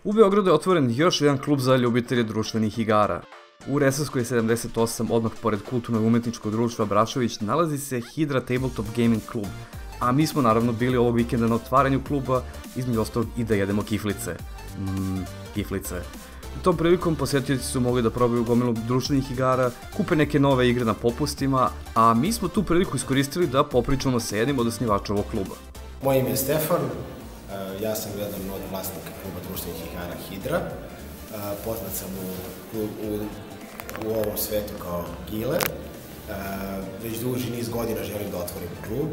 U Beogradu je otvoren još jedan klub za ljubitelje društvenih igara. U Resavskoj 78, odmah pored kulturno-umetničkog društva Brašović, nalazi se Hidra Tabletop Gaming klub, a mi smo naravno bili ovog vikenda na otvaranju kluba, između ostalog i da jedemo kiflice. Kiflice. Tom prilikom posetioci su mogli da probaju gomilu društvenih igara, kupe neke nove igre na popustima, a mi smo tu priliku iskoristili da popričamo sa jednim od osnivača ovog kluba. Moje ime je Stefan, ja sam jedan od vlasnika kluba društvenih igara Hidra. Poznat sam u ovom svetu kao Gile. Već duži niz godina želim da otvorim klub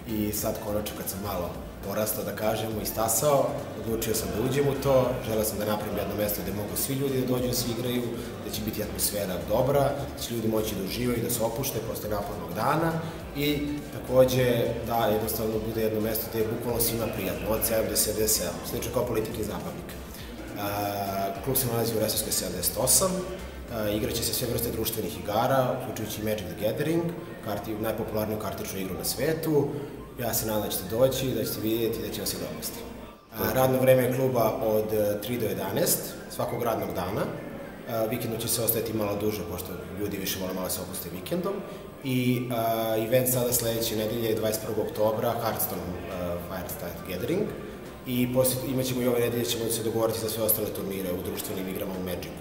i sad konačno kad sam malo porastao, da kažemo, i stasao, odlučio sam da uđem u to, želeo sam da napravim jedno mesto gde mogu svi ljudi da dođu da se igraju, da će biti atmosfera dobra, da će ljudi moći da uživaju, da se opušte posle napornog dana i takođe da jednostavno bude jedno mesto gde je bukvalno svima prijatno, od 7 do 77, slično kao Politika i Zabavnik. Klub se nalazi u Resavskoj 78, igraće se sve vrste društvenih igara, uključujući Magic the Gathering, najpopularniju kartičnu igru na svetu. Ja se nadam da ćete doći, da ćete vidjeti i da će vam se dopasti. Radno vreme je kluba od 3 do 11, svakog radnog dana. Vikendom će se ostaviti malo duže, pošto ljudi više vole malo se opuste vikendom. I event sada sledeće nedelje je 21. oktobra, Hearthstone Fireside Gathering. I imat ćemo i ove nedelje, ćemo se dogovoriti za sve ostale turnire u društvenim igrama u Magicu.